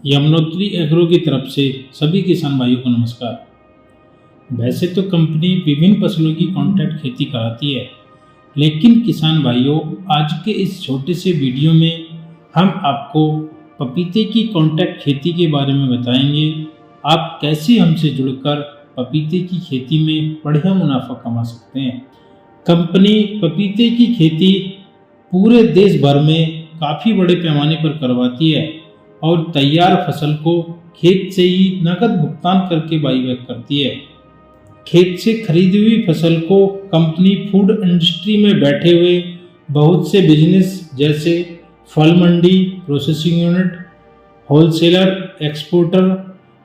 Yamunotri agro की तरफ से सभी किसान भाइयों को नमस्कार। वैसे तो कंपनी विभिन्न फसलों की कॉन्ट्रैक्ट खेती कराती है, लेकिन किसान भाइयों आज के इस छोटे से वीडियो में हम आपको पपीते की कॉन्ट्रैक्ट खेती के बारे में बताएंगे। आप कैसे हमसे जुड़कर पपीते की खेती में बढ़िया मुनाफा कमा सकते हैं। कंपनी पपीते की खेती पूरे देश भर में काफ़ी बड़े पैमाने पर करवाती है और तैयार फसल को खेत से ही नकद भुगतान करके बाईबैक करती है। खेत से खरीदी हुई फसल को कंपनी फूड इंडस्ट्री में बैठे हुए बहुत से बिजनेस जैसे फल मंडी, प्रोसेसिंग यूनिट, होलसेलर, एक्सपोर्टर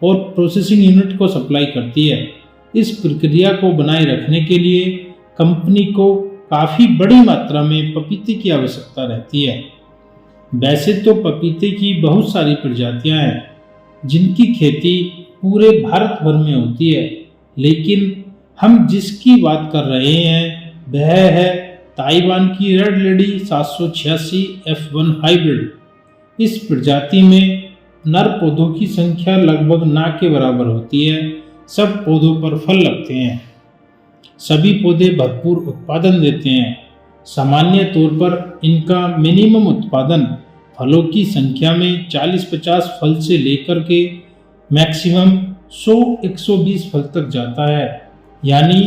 और प्रोसेसिंग यूनिट को सप्लाई करती है। इस प्रक्रिया को बनाए रखने के लिए कंपनी को काफ़ी बड़ी मात्रा में पपीते की आवश्यकता रहती है। वैसे तो पपीते की बहुत सारी प्रजातियां हैं जिनकी खेती पूरे भारत भर में होती है, लेकिन हम जिसकी बात कर रहे हैं वह है ताइवान की रेड लेडी 786 F1 हाइब्रिड। इस प्रजाति में नर पौधों की संख्या लगभग ना के बराबर होती है। सब पौधों पर फल लगते हैं। सभी पौधे भरपूर उत्पादन देते हैं। सामान्य तौर पर इनका मिनिमम उत्पादन फलों की संख्या में 40-50 फल से लेकर के मैक्सिमम 100-120 फल तक जाता है, यानी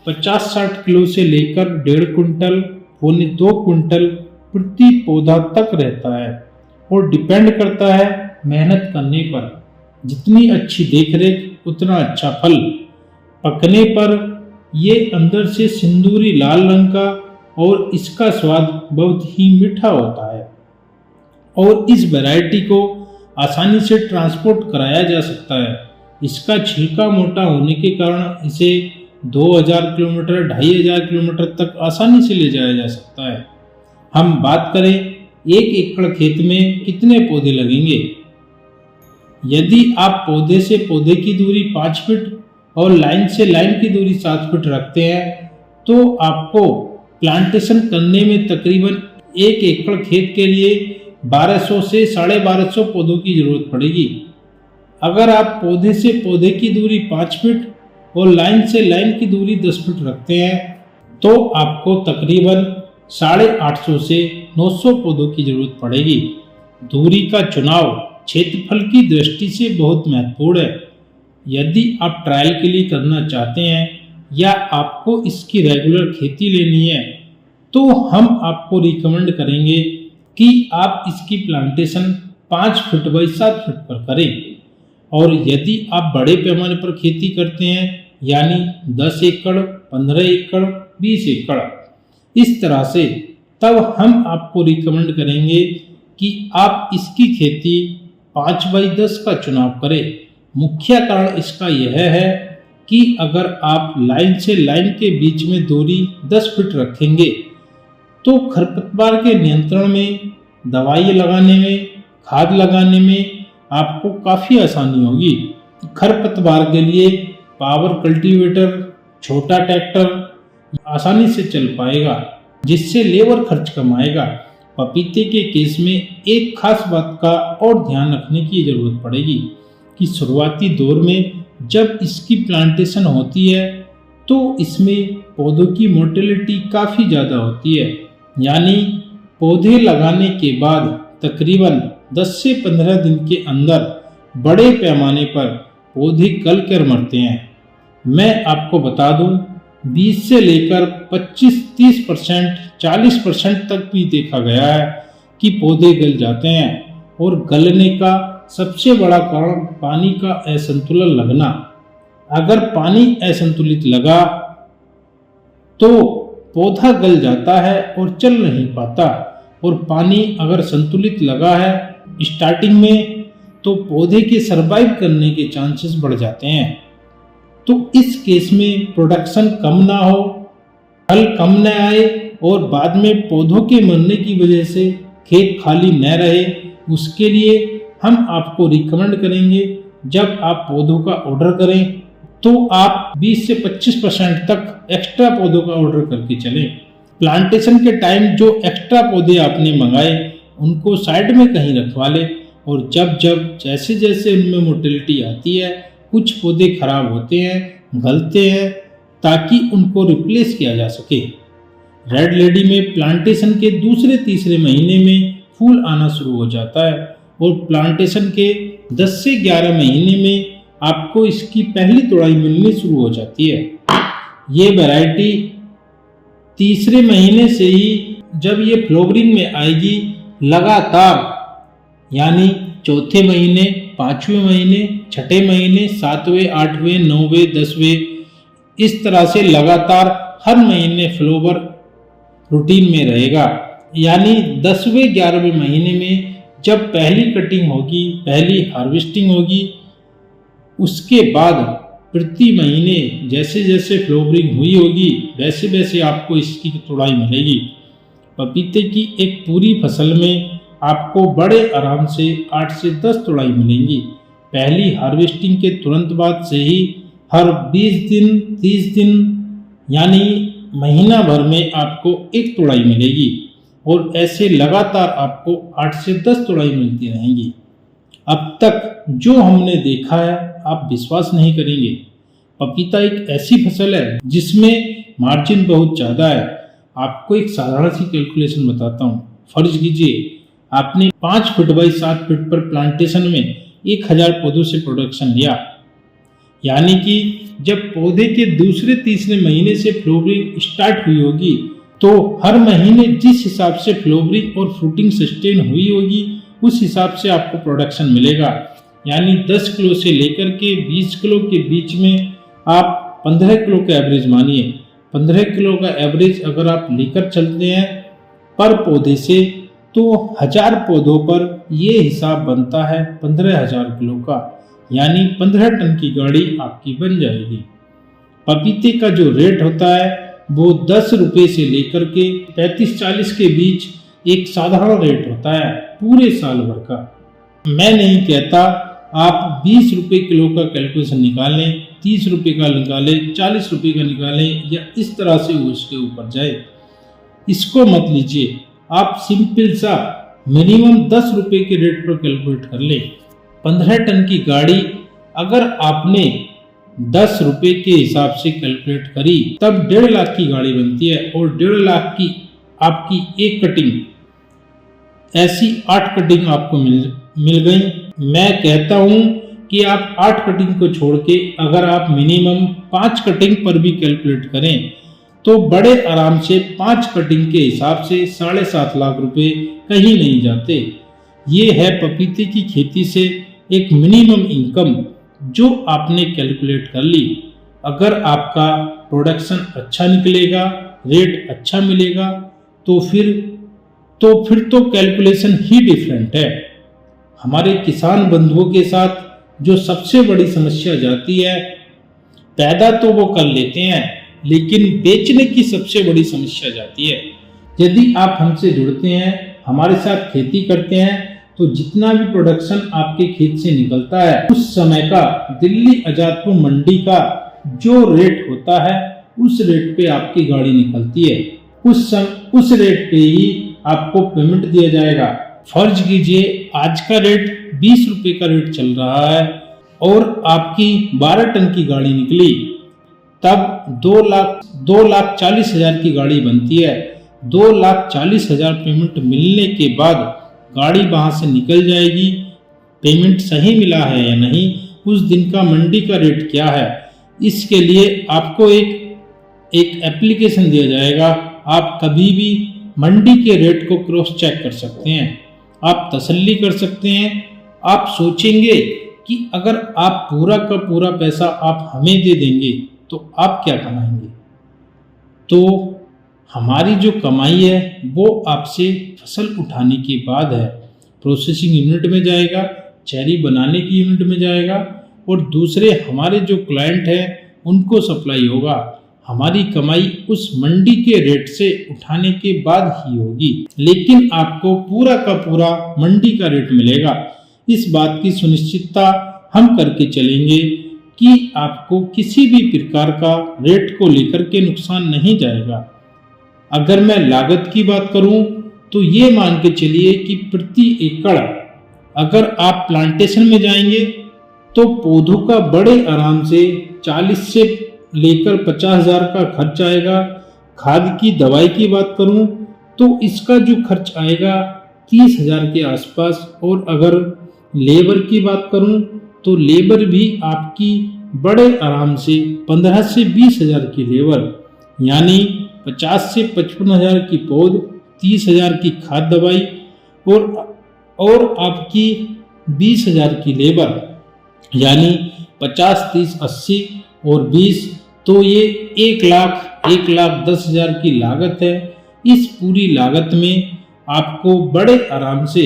50-60 किलो से लेकर 1.5 कुंटल, 1.25 कुंटल प्रति पौधा तक रहता है और डिपेंड करता है मेहनत करने पर। जितनी अच्छी देखरेख उतना अच्छा फल। पकने पर ये अंदर से सिंदूरी लाल रंग का और इसका स्वाद बहुत ही मीठा होता है और इस वैरायटी को आसानी से ट्रांसपोर्ट कराया जा सकता है। इसका छिलका मोटा होने के कारण इसे 2000 किलोमीटर, 2500 किलोमीटर तक आसानी से ले जाया जा सकता है। हम बात करें 1 एकड़ खेत में कितने पौधे लगेंगे। यदि आप पौधे से पौधे की दूरी 5 फीट और लाइन से लाइन की दूरी 7 फीट रखते हैं तो आपको प्लांटेशन करने में तकरीबन 1 एकड़ खेत के लिए 1200 से 1250 पौधों की जरूरत पड़ेगी। अगर आप पौधे से पौधे की दूरी 5 फीट और लाइन से लाइन की दूरी 10 फीट रखते हैं तो आपको तकरीबन 850 से 900 पौधों की जरूरत पड़ेगी। दूरी का चुनाव क्षेत्रफल की दृष्टि से बहुत महत्वपूर्ण है। यदि आप ट्रायल के लिए करना चाहते हैं या आपको इसकी रेगुलर खेती लेनी है तो हम आपको रिकमेंड करेंगे कि आप इसकी प्लांटेशन 5 फीट बाई 7 फीट पर करें। और यदि आप बड़े पैमाने पर खेती करते हैं यानी 10 एकड़, 15 एकड़, 20 एकड़ इस तरह से, तब हम आपको रिकमेंड करेंगे कि आप इसकी खेती 5 बाई 10 का चुनाव करें। मुख्य कारण इसका यह है कि अगर आप लाइन से लाइन के बीच में दूरी 10 फीट रखेंगे तो खरपतवार के नियंत्रण में, दवाई लगाने में, खाद लगाने में आपको काफ़ी आसानी होगी। खरपतवार के लिए पावर कल्टीवेटर, छोटा ट्रैक्टर आसानी से चल पाएगा, जिससे लेबर खर्च कम आएगा। पपीते के केस में एक खास बात का और ध्यान रखने की जरूरत पड़ेगी कि शुरुआती दौर में जब इसकी प्लांटेशन होती है तो इसमें पौधों की मोर्टेलिटी काफ़ी ज़्यादा होती है, यानी पौधे लगाने के बाद तकरीबन 10 से 15 दिन के अंदर बड़े पैमाने पर पौधे गल कर मरते हैं। मैं आपको बता दूं 20 से लेकर 25-30%, 40% तक भी देखा गया है कि पौधे गल जाते हैं। और गलने का सबसे बड़ा कारण पानी का असंतुलन लगना। अगर पानी असंतुलित लगा तो पौधा गल जाता है और चल नहीं पाता, और पानी अगर संतुलित लगा है स्टार्टिंग में तो पौधे के सरवाइव करने के चांसेस बढ़ जाते हैं। तो इस केस में प्रोडक्शन कम ना हो, फल कम न आए और बाद में पौधों के मरने की वजह से खेत खाली न रहे, उसके लिए हम आपको रिकमेंड करेंगे जब आप पौधों का ऑर्डर करें तो आप 20 से 25% तक एक्स्ट्रा पौधों का ऑर्डर करके चलें। प्लांटेशन के टाइम जो एक्स्ट्रा पौधे आपने मंगाए उनको साइड में कहीं रखवा लें, और जब जब जैसे जैसे उनमें मोटिलिटी आती है, कुछ पौधे खराब होते हैं, गलते हैं, ताकि उनको रिप्लेस किया जा सके। रेड लेडी में प्लांटेशन के दूसरे तीसरे महीने में फूल आना शुरू हो जाता है और प्लांटेशन के 10 से 11 महीने में आपको इसकी पहली तोड़ाई मिलनी शुरू हो जाती है। ये वैरायटी तीसरे महीने से ही जब ये फ्लावरिंग में आएगी, लगातार यानी चौथे महीने, पांचवें महीने, छठे महीने, सातवें, आठवें, नौवें, 10वें, इस तरह से लगातार हर महीने फ्लावर रूटीन में रहेगा। यानी 10वें 11वें महीने में जब पहली कटिंग होगी, पहली हार्वेस्टिंग होगी, उसके बाद प्रति महीने जैसे जैसे फ्लावरिंग हुई होगी, वैसे वैसे आपको इसकी तोड़ाई मिलेगी। पपीते की एक पूरी फसल में आपको बड़े आराम से 8 से 10 तोड़ाई मिलेंगी। पहली हार्वेस्टिंग के तुरंत बाद से ही हर 20 दिन, 30 दिन यानी महीना भर में आपको एक तोड़ाई मिलेगी और ऐसे लगातार आपको 8 से 10 तोड़ाई मिलती रहेंगी। अब तक जो हमने देखा है, आप विश्वास नहीं करेंगे। पपीता एक ऐसी फसल है जिसमें मार्जिन बहुत ज़्यादा है। आपको एक साधारण सी कैलकुलेशन बताता हूँ। फर्ज कीजिए आपने 5 फुट बाई 7 फुट पर प्लांटेशन में 1000 पौधों से प्रोडक्शन लिया, यानी कि जब पौधे के दूसरे तीसरे महीने से फ्लावरिंग स्टार्ट हुई होगी, तो हर महीने जिस हिसाब से फ्लावरिंग और फ्रूटिंग सस्टेन हुई होगी, उस हिसाब से आपको प्रोडक्शन मिलेगा। यानी 10 किलो से लेकर के 20 किलो के बीच में आप 15 किलो का एवरेज मानिए। 15 किलो का एवरेज अगर आप लेकर चलते हैं पर पौधे से, तो 1000 पौधों पर ये हिसाब बनता है 15,000 किलो का, यानी 15 टन की गाड़ी आपकी बन जाएगी। पपीते का जो रेट होता है वो 10 रुपये से लेकर के 35-40 के बीच एक साधारण रेट होता है पूरे साल भर का। मैं नहीं कहता आप 20 रुपये किलो का कैलकुलेशन निकालें, 30 रुपये का निकालें, 40 रुपये का निकालें या इस तरह से वो उसके ऊपर जाए, इसको मत लीजिए। आप सिंपल सा मिनिमम 10 रुपये के रेट पर कैलकुलेट कर लें। 15 टन की गाड़ी अगर आपने 10 रुपये के हिसाब से कैलकुलेट करी, तब 1.5 लाख की गाड़ी बनती है और 1.5 लाख की आपकी एक कटिंग, ऐसी 8 कटिंग आपको मिल गई। मैं कहता हूं कि आप 8 कटिंग को छोड़ के अगर आप मिनिमम 5 कटिंग पर भी कैलकुलेट करें, तो बड़े आराम से 5 कटिंग के हिसाब से 7.5 लाख रुपए कहीं नहीं जाते। ये है पपीते की खेती से एक मिनिमम इनकम जो आपने कैलकुलेट कर ली। अगर आपका प्रोडक्शन अच्छा निकलेगा, रेट अच्छा मिलेगा, तो फिर तो कैलकुलेशन ही डिफरेंट है। हमारे किसान बंधुओं के साथ जो सबसे बड़ी समस्या जाती है, पैदा तो वो कर लेते हैं लेकिन बेचने की सबसे बड़ी समस्या जाती है। यदि आप हमसे जुड़ते हैं, हमारे साथ खेती करते हैं, तो जितना भी प्रोडक्शन आपके खेत से निकलता है, उस समय का दिल्ली आजादपुर मंडी का जो रेट होता है, उस रेट पे आपकी गाड़ी निकलती है। उस रेट पे ही आपको पेमेंट दिया जाएगा। फर्ज कीजिए आज का रेट 20 रुपये का रेट चल रहा है और आपकी 12 टन की गाड़ी निकली, तब 2,40,000 की गाड़ी बनती है। 2,40,000 पेमेंट मिलने के बाद गाड़ी वहां से निकल जाएगी। पेमेंट सही मिला है या नहीं, उस दिन का मंडी का रेट क्या है, इसके लिए आपको एक एप्लीकेशन दिया जाएगा। आप कभी भी मंडी के रेट को क्रॉस चेक कर सकते हैं, आप तसल्ली कर सकते हैं। आप सोचेंगे कि अगर आप पूरा का पूरा पैसा आप हमें दे देंगे तो आप क्या कमाएंगे। तो हमारी जो कमाई है वो आपसे फसल उठाने के बाद है, प्रोसेसिंग यूनिट में जाएगा, चेरी बनाने की यूनिट में जाएगा और दूसरे हमारे जो क्लाइंट हैं उनको सप्लाई होगा। हमारी कमाई उस मंडी के रेट से उठाने के बाद ही होगी, लेकिन आपको पूरा का पूरा मंडी का रेट मिलेगा। इस बात की सुनिश्चितता हम करके चलेंगे कि आपको किसी भी प्रकार का रेट को लेकर के नुकसान नहीं जाएगा। अगर मैं लागत की बात करूं तो ये मान के चलिए कि प्रति एकड़ अगर आप प्लांटेशन में जाएंगे तो पौधों का बड़े आराम से 40 से लेकर 50,000 का खर्च आएगा। खाद की दवाई की बात करूं तो इसका जो खर्च आएगा 30,000 के आसपास, और अगर लेबर की बात करूं तो लेबर भी आपकी बड़े आराम से 15 से 20,000 की लेबर, यानी 50 से 55,000 की पौध, 30,000 की खाद दवाई और आपकी 20,000 की लेबर, यानी 50, 30, 80 और 20, तो ये 1,10,000 की लागत है। इस पूरी लागत में आपको बड़े आराम से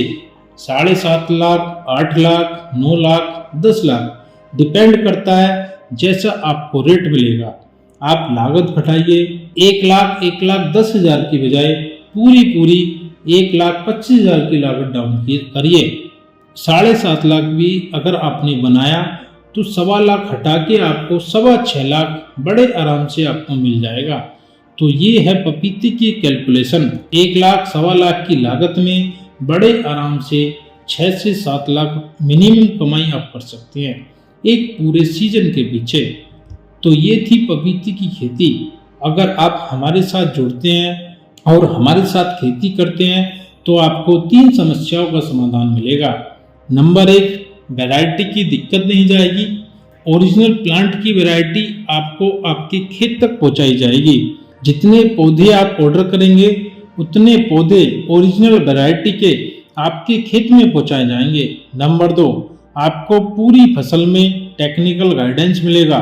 7.5 लाख, 8 लाख, 9 लाख, 10 लाख डिपेंड करता है जैसा आपको रेट मिलेगा। आप लागत घटाइए, 1,10,000 की बजाय पूरी 1,25,000 की लागत डाउन करिए। 7.5 लाख भी अगर आपने बनाया तो 1.25 लाख हटा के आपको 6.25 लाख बड़े आराम से आपको मिल जाएगा। तो ये है पपीते की कैलकुलेशन। 1 लाख 1.25 लाख की लागत में बड़े आराम से 6 से 7 लाख मिनिमम कमाई आप कर सकते हैं एक पूरे सीजन के पीछे। तो ये थी पपीते की खेती। अगर आप हमारे साथ जुड़ते हैं और हमारे साथ खेती करते हैं तो आपको 3 समस्याओं का समाधान मिलेगा। नंबर 1, वैरायटी की दिक्कत नहीं जाएगी। ओरिजिनल प्लांट की वैरायटी आपको आपके खेत तक पहुंचाई जाएगी। जितने पौधे आप ऑर्डर करेंगे उतने पौधे ओरिजिनल वैरायटी के आपके खेत में पहुंचाए जाएंगे। नंबर 2, आपको पूरी फसल में टेक्निकल गाइडेंस मिलेगा।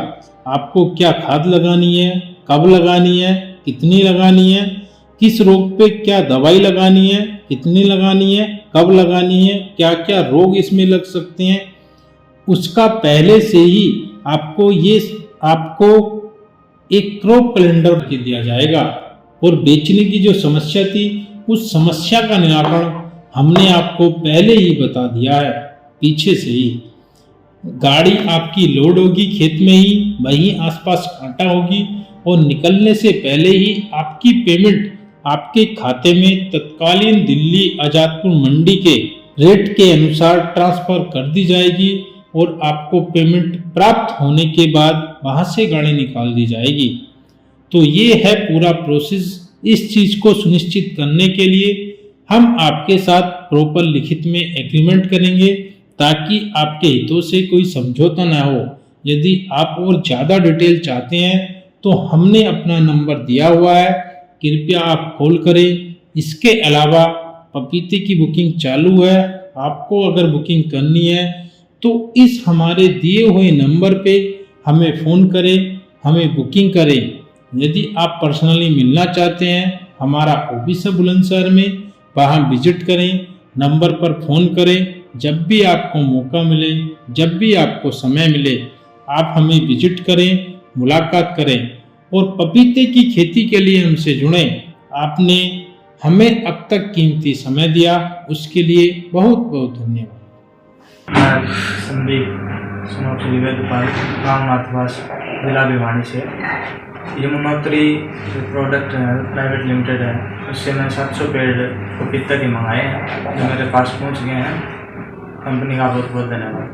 आपको क्या खाद लगानी है, कब लगानी है, कितनी लगानी है, किस रोग पे क्या दवाई लगानी है, कितनी लगानी है, कब लगानी है, क्या क्या रोग इसमें लग सकते हैं, उसका पहले से ही आपको एक क्रॉप कैलेंडर दिया जाएगा। और बेचने की जो समस्या थी उस समस्या का निराकरण हमने आपको पहले ही बता दिया है पीछे से ही। गाड़ी आपकी लोड होगी खेत में ही, वहीं आसपास कांटा होगी और निकलने से पहले ही आपकी पेमेंट आपके खाते में तत्कालीन दिल्ली आजादपुर मंडी के रेट के अनुसार ट्रांसफर कर दी जाएगी और आपको पेमेंट प्राप्त होने के बाद वहां से गाड़ी निकाल दी जाएगी। तो ये है पूरा प्रोसेस। इस चीज को सुनिश्चित करने के लिए हम आपके साथ प्रॉपर लिखित में एग्रीमेंट करेंगे ताकि आपके हितों से कोई समझौता ना हो। यदि आप और ज़्यादा डिटेल चाहते हैं तो हमने अपना नंबर दिया हुआ है, कृपया आप कॉल करें। इसके अलावा पपीते की बुकिंग चालू है। आपको अगर बुकिंग करनी है तो इस हमारे दिए हुए नंबर पे हमें फ़ोन करें, हमें बुकिंग करें। यदि आप पर्सनली मिलना चाहते हैं, हमारा ऑफिस है बुलंदशहर में, वहाँ विजिट करें, नंबर पर फ़ोन करें। जब भी आपको मौका मिले, जब भी आपको समय मिले, आप हमें विजिट करें, मुलाकात करें और पपीते की खेती के लिए हमसे जुड़ें। आपने हमें अब तक कीमती समय दिया, उसके लिए बहुत बहुत धन्यवाद। संदीप सोनोत्री व्यापारी रामनाथवास जिला भिवानी से। यमुनोत्री प्रोडक्ट है प्राइवेट लिमिटेड है, उससे मैं 700 पेड़ पपीता के मंगाए हैं जो मेरे पास पहुंच गए हैं। कंपनी का बहुत बहुत धन्यवाद।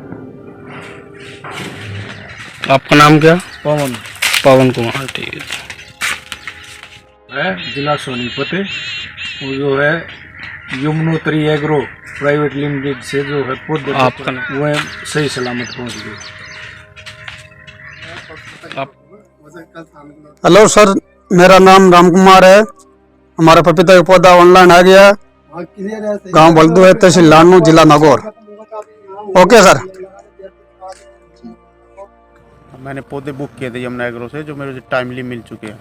आपका नाम क्या? पवन कुमार। ठीक है जिला सोनीपत। वो जो है यमुनोत्री एग्रो प्राइवेट लिमिटेड से जो है पौधे आपका नाम? वो है सही सलामत पहुंच गए। हेलो सर, मेरा नाम राम कुमार है। हमारा पपीता का पौधा ऑनलाइन आ गया। गांव बलदू है, तहसील लानू, जिला नागौर। Okay sir. मैंने पौधे बुक किए थे यमुना एग्रो से, जो मेरे टाइमली मिल चुके हैं।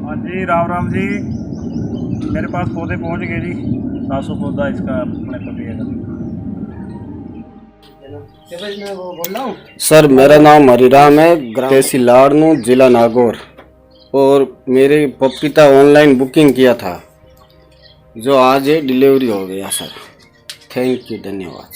हाँ जी, राम राम जी। मेरे पास पौधे पहुंच गए जी। 700 पौधा इसका अपने को दिएगा। सर मेरा नाम हरिराम है, तहसील लाड़नू, जिला नागौर। और मेरे पपीता ऑनलाइन बुकिंग किया था, जो आज डिलीवरी हो गया सर। थैंक यू, धन्यवाद।